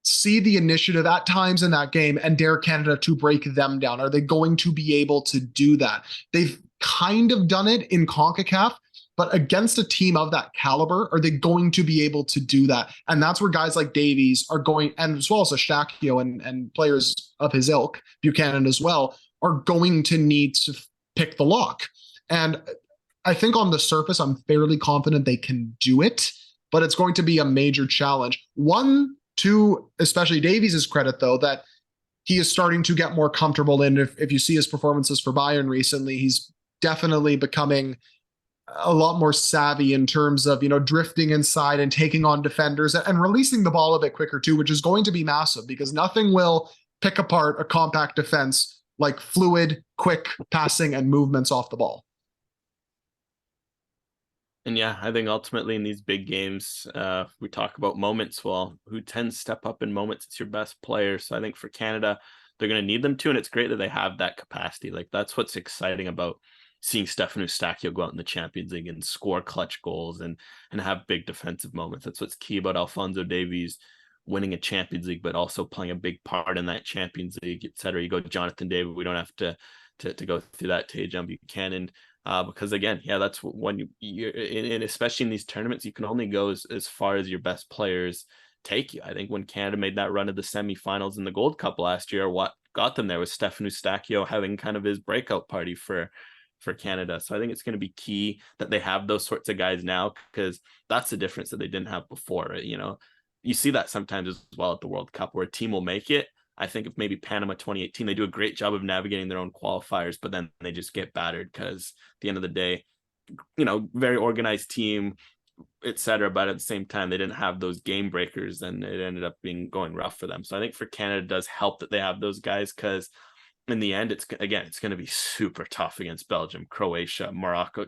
see the initiative at times in that game and dare Canada to break them down. Are they going to be able to do that? They've kind of done it in CONCACAF, but against a team of that caliber, are they going to be able to do that? And that's where guys like Davies are going, and as well as Eustáquio and players of his ilk, Buchanan as well, are going to need to pick the lock. And I think on the surface, I'm fairly confident they can do it, but it's going to be a major challenge. One, to especially Davies' credit, though, that he is starting to get more comfortable in. If you see his performances for Bayern recently, he's definitely becoming a lot more savvy in terms of, drifting inside and taking on defenders and releasing the ball a bit quicker too, which is going to be massive because nothing will pick apart a compact defense like fluid, quick passing and movements off the ball. And yeah, I think ultimately in these big games, we talk about moments. Well, who tends to step up in moments? It's your best player. So I think for Canada, they're going to need them to. And it's great that they have that capacity. Like that's what's exciting about seeing Stefan Eustáquio go out in the Champions League and score clutch goals and have big defensive moments. That's what's key about Alphonso Davies winning a Champions League, but also playing a big part in that Champions League, etc. You go Jonathan David, we don't have to go through that. Tejan Buchanan. Because again, yeah, that's when you're in, especially in these tournaments, you can only go as far as your best players take you. I think when Canada made that run of the semifinals in the Gold Cup last year, what got them there was Stefan Eustáquio having kind of his breakout party for Canada. So I think it's going to be key that they have those sorts of guys now, because that's the difference that they didn't have before. You see that sometimes as well at the World Cup where a team will make it, I think of maybe Panama 2018, they do a great job of navigating their own qualifiers, but then they just get battered because at the end of the day, very organized team, etc. But at the same time, they didn't have those game breakers, and it ended up going rough for them. So I think for Canada, it does help that they have those guys, because in the end, it's going to be super tough against Belgium, Croatia, Morocco,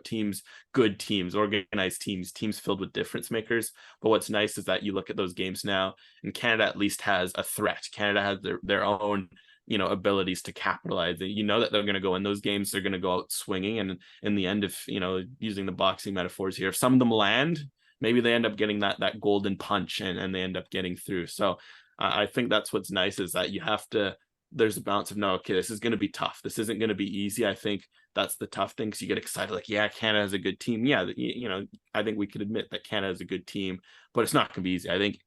good teams, organized teams filled with difference makers. But what's nice is that you look at those games now, and Canada at least has a threat. Canada has their own abilities to capitalize. That they're going to go in those games, they're going to go out swinging, and in the end, if using the boxing metaphors here, if some of them land, maybe they end up getting that golden punch, and they end up getting through. So I think that's what's nice, is that there's a balance of, no, okay, this is going to be tough, this isn't going to be easy. I think that's the tough thing, because you get excited, like, yeah, Canada has a good team. Yeah, I think we could admit that Canada is a good team, but it's not going to be easy. I think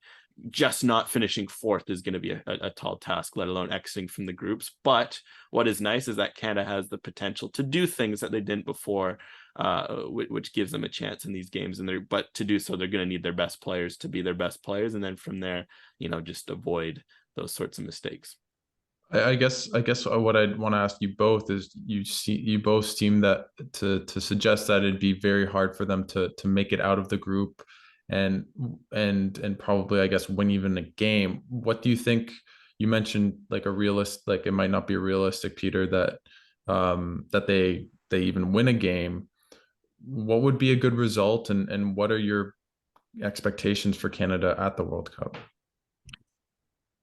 just not finishing fourth is going to be a tall task, let alone exiting from the groups. But what is nice is that Canada has the potential to do things that they didn't before, which gives them a chance in these games. But to do so, they're going to need their best players to be their best players, and then from there, just avoid those sorts of mistakes. I guess what I'd want to ask you both is, you both seem that to suggest that it'd be very hard for them to make it out of the group and probably, I guess, win even a game. What do you think? You mentioned like it might not be realistic, Peter, that they even win a game. What would be a good result, and what are your expectations for Canada at the World Cup?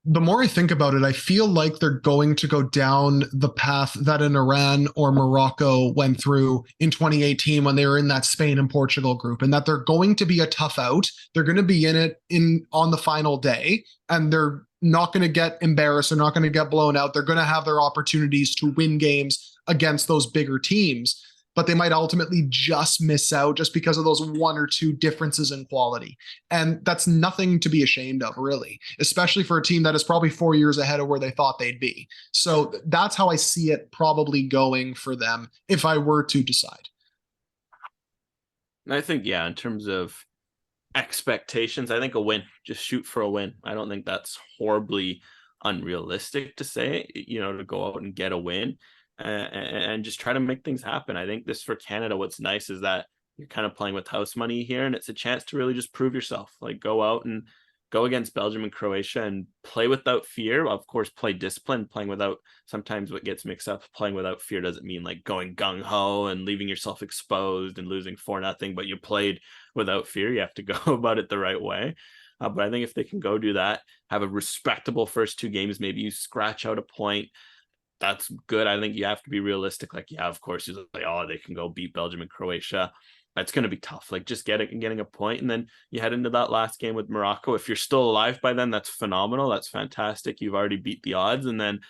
The more I think about it, I feel like they're going to go down the path that an Iran or Morocco went through in 2018 when they were in that Spain and Portugal group, and that they're going to be a tough out. They're going to be in it on the final day, and they're not going to get embarrassed. They're not going to get blown out. They're going to have their opportunities to win games against those bigger teams, but they might ultimately just miss out just because of those one or two differences in quality. And that's nothing to be ashamed of, really, especially for a team that is probably 4 years ahead of where they thought they'd be. So that's how I see it probably going for them if I were to decide. I think, in terms of expectations, I think a win, just shoot for a win. I don't think that's horribly unrealistic to say, to go out and get a win. And just try to make things happen. I think this for Canada, what's nice is that you're kind of playing with house money here, and it's a chance to really just prove yourself. Like, go out and go against Belgium and Croatia and play without fear. Of course, play discipline. Sometimes what gets mixed up, playing without fear doesn't mean like going gung-ho and leaving yourself exposed and losing 4-0, but you played without fear. You have to go about it the right way. But I think if they can go do that, have a respectable first two games, maybe you scratch out a point, that's good. I think you have to be realistic. Like, yeah, of course, you're like, oh, they can go beat Belgium and Croatia. That's going to be tough. Like, just getting a point, and then you head into that last game with Morocco. If you're still alive by then, that's phenomenal. That's fantastic. You've already beat the odds, and then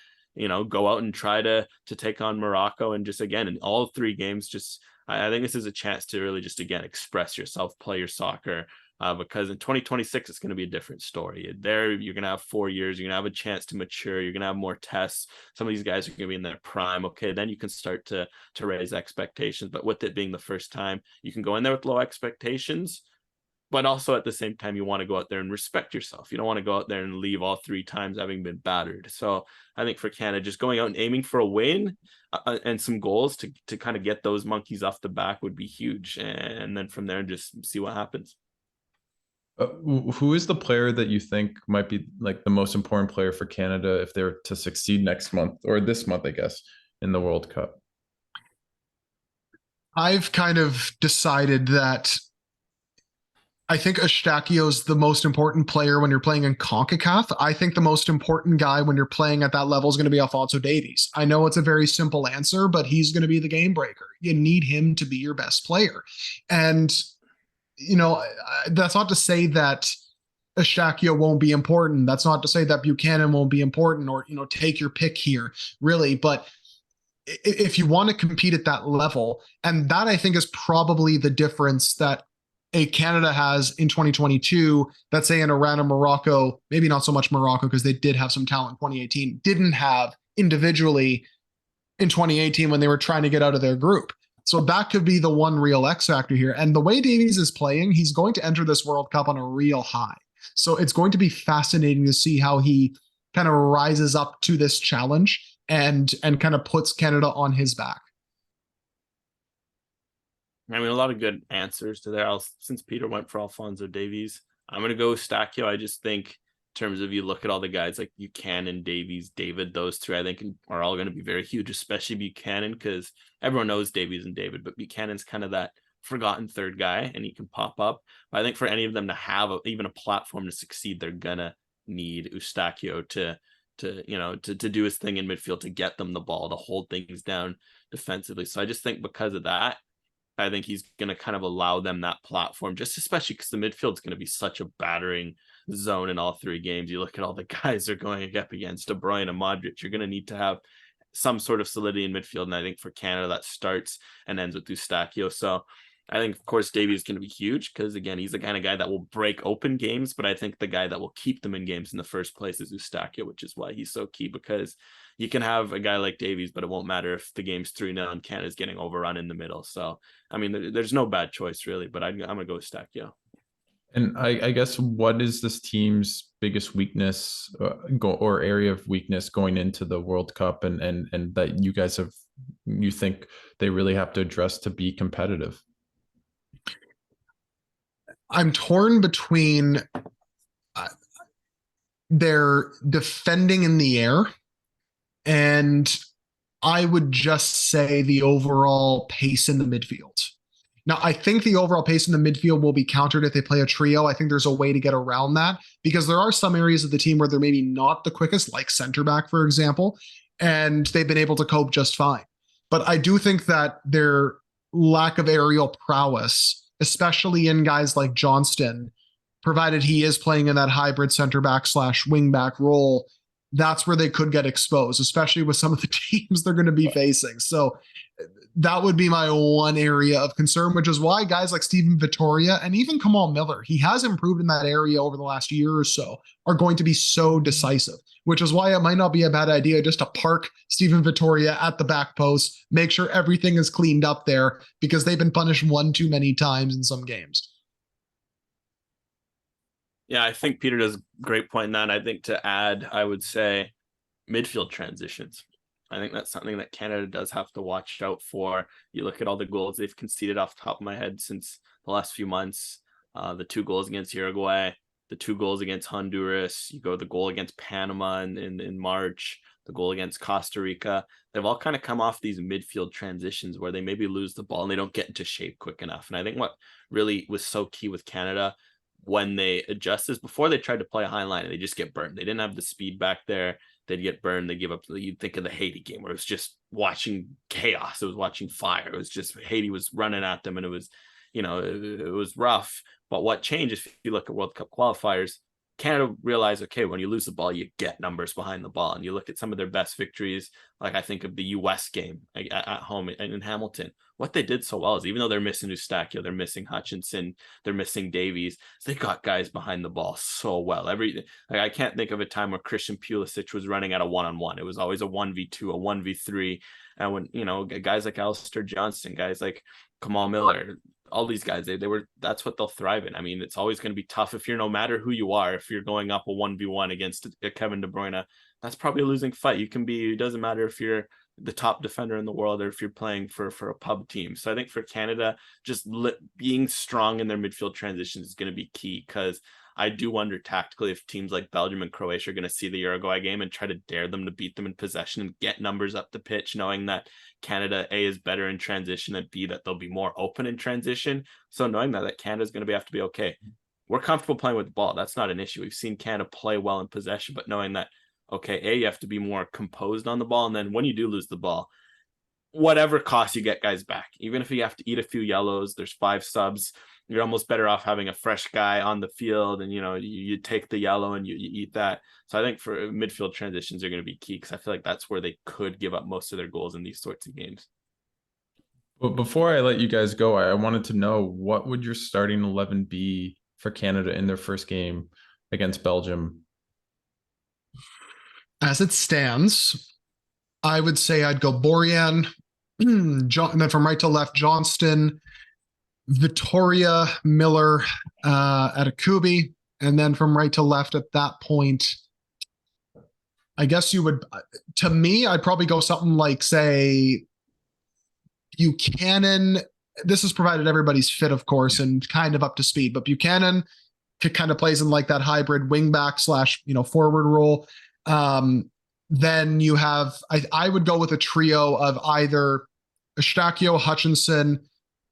go out and try to take on Morocco, and just again in all three games, I think this is a chance to really just again express yourself, play your soccer. Because in 2026, it's going to be a different story. There, you're going to have 4 years. You're going to have a chance to mature. You're going to have more tests. Some of these guys are going to be in their prime. Okay, then you can start to raise expectations. But with it being the first time, you can go in there with low expectations. But also at the same time, you want to go out there and respect yourself. You don't want to go out there and leave all 3 times having been battered. So I think for Canada, just going out and aiming for a win and some goals to kind of get those monkeys off the back would be huge. And then from there, just see what happens. Who is the player that you think might be like the most important player for Canada if they're to succeed next month, or this month, I guess, in the World Cup? I've kind of decided that I think Eustáquio is the most important player when you're playing in CONCACAF. I think the most important guy when you're playing at that level is going to be Alphonso Davies. I know it's a very simple answer, but he's going to be the game breaker. You need him to be your best player. And that's not to say that Eustáquio won't be important. That's not to say that Buchanan won't be important, or, take your pick here, really. But if you want to compete at that level, and that I think is probably the difference that Canada has in 2022, that say in Iran and Morocco, maybe not so much Morocco because they did have some talent in 2018, didn't have individually in 2018 when they were trying to get out of their group. So that could be the one real X factor here. And the way Davies is playing, he's going to enter this World Cup on a real high. So it's going to be fascinating to see how he kind of rises up to this challenge and kind of puts Canada on his back. I mean, a lot of good answers to there. Since Peter went for Alphonso Davies, I'm going to go with Stachio. I just think in terms of you look at all the guys like Buchanan, Davies, David, those three, I think are all going to be very huge, especially Buchanan, because everyone knows Davies and David, but Buchanan's kind of that forgotten third guy and he can pop up. But I think for any of them to have even a platform to succeed, they're going to need Eustachio to do his thing in midfield, to get them the ball, to hold things down defensively. So I just think because of that, I think he's going to kind of allow them that platform, just especially because the midfield is going to be such a battering zone in all three games. You look at all the guys they're going up against, De Bruyne and Modric. You're going to need to have some sort of solidity in midfield. And I think for Canada, that starts and ends with Eustachio. So I think, of course, Davies is going to be huge because, again, he's the kind of guy that will break open games. But I think the guy that will keep them in games in the first place is Eustachio, which is why he's so key, because you can have a guy like Davies, but it won't matter if the game's 3-0 and Canada's getting overrun in the middle. So, I mean, there's no bad choice, really, but I'm going to go with Eustachio. And I guess what is this team's biggest weakness or area of weakness going into the World Cup and that you guys you think they really have to address to be competitive? I'm torn between their defending in the air, and I would just say the overall pace in the midfield. Now, I think the overall pace in the midfield will be countered if they play a trio. I think there's a way to get around that because there are some areas of the team where they're maybe not the quickest, like center back, for example, and they've been able to cope just fine. But I do think that their lack of aerial prowess, especially in guys like Johnston, provided he is playing in that hybrid center back / wing back role, that's where they could get exposed, especially with some of the teams they're going to be facing. So that would be my one area of concern, which is why guys like Steven Vittoria and even Kamal Miller, he has improved in that area over the last year or so, are going to be so decisive, which is why it might not be a bad idea just to park Steven Vittoria at the back post, make sure everything is cleaned up there because they've been punished one too many times in some games. Yeah, I think Peter does a great point in that. I think to add, I would say midfield transitions. I think that's something that Canada does have to watch out for. You look at all the goals they've conceded off the top of my head since the last few months. The 2 goals against Uruguay, the 2 goals against Honduras. You go the goal against Panama in March, the goal against Costa Rica. They've all kind of come off these midfield transitions where they maybe lose the ball and they don't get into shape quick enough. And I think what really was so key with Canada when they adjust is before they tried to play a high line and they just get burned. They didn't have the speed back there. They'd get burned. They give up. You'd think of the Haiti game where it was just watching chaos. It was watching fire. It was just Haiti was running at them and it was, it was rough. But what changed if you look at World Cup qualifiers, Canada realized, okay, when you lose the ball, you get numbers behind the ball. And you look at some of their best victories, like I think of the US game at home in Hamilton. What they did so well is even though they're missing Eustachio, they're missing Hutchinson, they're missing Davies, they got guys behind the ball so well. I can't think of a time where Christian Pulisic was running at a 1-on-1. It was always a 1v2, a 1v3. And when, guys like Alistair Johnston, guys like Kamal Miller, all these guys, that's what they'll thrive in. I mean, it's always going to be tough if you're, no matter who you are, if you're going up a 1v1 against a Kevin De Bruyne, that's probably a losing fight. It doesn't matter if you're the top defender in the world or if you're playing for a pub team. So I think for Canada, just being strong in their midfield transitions is going to be key, because I do wonder tactically if teams like Belgium and Croatia are going to see the Uruguay game and try to dare them to beat them in possession and get numbers up the pitch, knowing that Canada, A, is better in transition, and B, that they'll be more open in transition. So knowing that Canada's going to have to be okay. We're comfortable playing with the ball. That's not an issue. We've seen Canada play well in possession, but knowing that, okay, A, you have to be more composed on the ball. And then when you do lose the ball, whatever cost, you get guys back. Even if you have to eat a few yellows, there's 5 subs. You're almost better off having a fresh guy on the field, and you take the yellow and you eat that. So I think for midfield transitions are going to be key, because I feel like that's where they could give up most of their goals in these sorts of games. But before I let you guys go, I wanted to know, what would your starting 11 be for Canada in their first game against Belgium? As it stands, I would say I'd go Borjan, and then from right to left, Johnston, Vittoria, Miller, Atakubi, and then from right to left at that point, I guess you would, to me, I'd probably go something like, say, Buchanan. This is provided everybody's fit, of course, and kind of up to speed, but Buchanan kind of plays in like that hybrid wingback slash, forward role. Then you have, I would go with a trio of either Eustáquio, Hutchinson,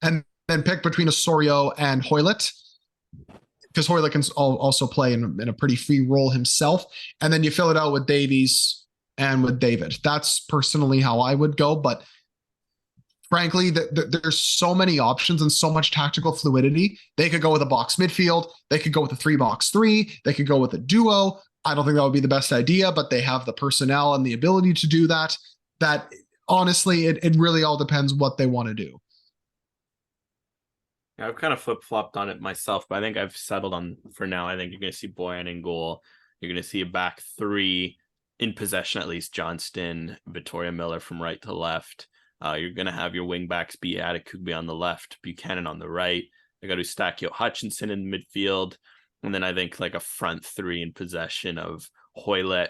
and then pick between Osorio and Hoylett, because Hoylett can also play in a pretty free role himself. And then you fill it out with Davies and with David. That's personally how I would go. But frankly, there's so many options and so much tactical fluidity. They could go with a box midfield. They could go with a 3-box-3. They could go with a duo. I don't think that would be the best idea, but they have the personnel and the ability to do that. That honestly, it really all depends what they want to do. Yeah, I've kind of flip-flopped on it myself, but I think I've settled on, for now, I think you're going to see Boyan in goal. You're going to see a back three in possession, at least Johnston, Vittoria Miller from right to left. You're going to have your wing backs be Adekugbe on the left, Buchanan on the right. You got Eustáquio, Hutchinson in midfield. And then I think like a front three in possession of Hoylett,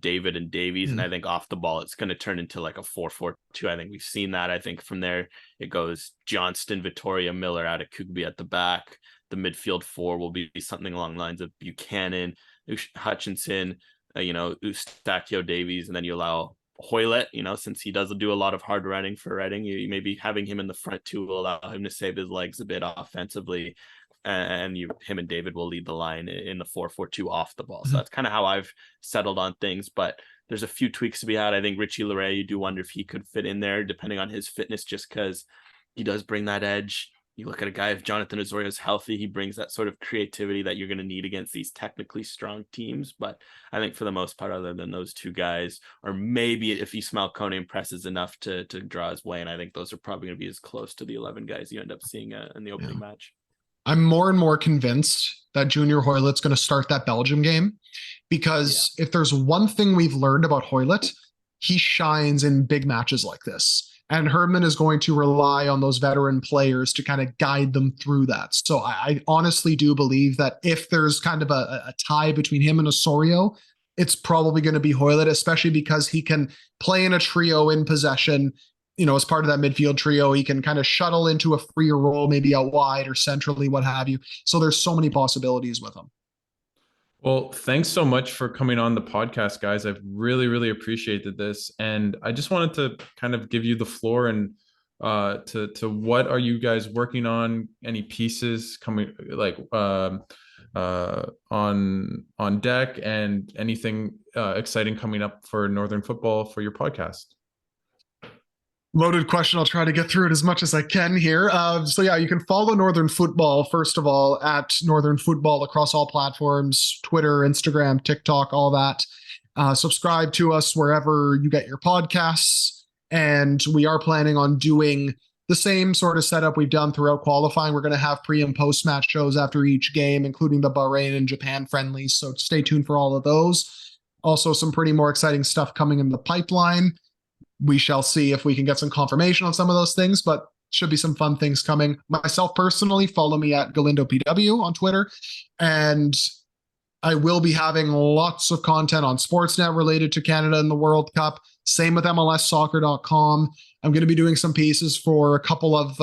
David and Davies. And I think off the ball, it's going to turn into like a 4-4-2. I think we've seen that. I think from there, it goes Johnston, Vittoria Miller, Adekugbe at the back. The midfield four will be something along the lines of Buchanan, Hutchinson, Eustáquio, Davies. And then you allow Hoylett, since he does do a lot of hard running for Reading, you may be having him in the front two will allow him to save his legs a bit offensively. And him and David will lead the line in the 4-4-2 off the ball. So that's kind of how I've settled on things. But there's a few tweaks to be had. I think Richie Laray, you do wonder if he could fit in there, depending on his fitness, just because he does bring that edge. You look at a guy, if Jonathan Osorio is healthy, he brings that sort of creativity that you're going to need against these technically strong teams. But I think for the most part, other than those two guys, or maybe if Ismail Kone impresses enough to draw his way, and I think those are probably going to be as close to the 11 guys you end up seeing in the opening match. I'm more and more convinced that Junior Hoylett's going to start that Belgium game, because if there's one thing we've learned about Hoylett, he shines in big matches like this. And Herdman is going to rely on those veteran players to kind of guide them through that. So I honestly do believe that if there's kind of a tie between him and Osorio, it's probably going to be Hoylett, especially because he can play in a trio in possession. As part of that midfield trio, he can kind of shuttle into a freer role, maybe out wide or centrally, what have you. So there's so many possibilities with him. Well, thanks so much for coming on the podcast, guys. I've really, really appreciated this. And I just wanted to kind of give you the floor and to what are you guys working on? Any pieces coming like on deck, and anything exciting coming up for Northern Football for your podcast? Loaded question. I'll try to get through it as much as I can here. You can follow Northern Football, first of all, at Northern Football across all platforms, Twitter, Instagram, TikTok, all that. Subscribe to us wherever you get your podcasts. And we are planning on doing the same sort of setup we've done throughout qualifying. We're going to have pre and post match shows after each game, including the Bahrain and Japan friendlies. So stay tuned for all of those. Also, some pretty more exciting stuff coming in the pipeline. We shall see if we can get some confirmation on some of those things, but should be some fun things coming. Myself personally, follow me at Galindo PW on Twitter. And I will be having lots of content on Sportsnet related to Canada and the World Cup. Same with MLSsoccer.com. I'm going to be doing some pieces for a couple of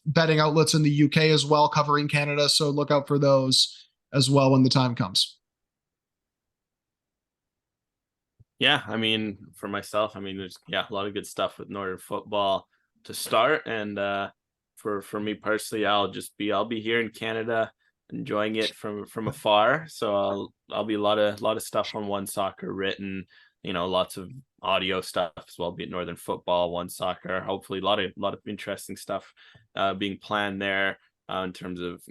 betting outlets in the UK as well, covering Canada. So look out for those as well when the time comes. Yeah, for myself, there's a lot of good stuff with Northern Football to start, and for me personally, I'll be here in Canada enjoying it from afar. So I'll be a lot of stuff on One Soccer written, lots of audio stuff as well, be it Northern Football, One Soccer. Hopefully, a lot of interesting stuff being planned there in terms of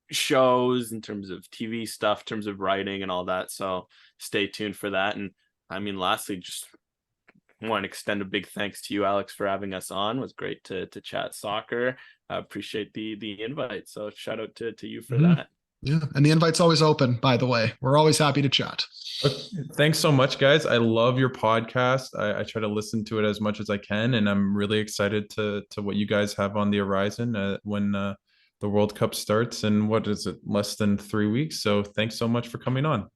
shows, in terms of TV stuff, in terms of writing and all that. So stay tuned for that. And lastly, just want to extend a big thanks to you, Alex, for having us on. It was great to chat soccer. I appreciate the invite. So shout out to you for that. Yeah. And the invite's always open, by the way. We're always happy to chat. Thanks so much, guys. I love your podcast. I try to listen to it as much as I can, and I'm really excited to what you guys have on the horizon when the World Cup starts in, what is it, less than 3 weeks. So thanks so much for coming on.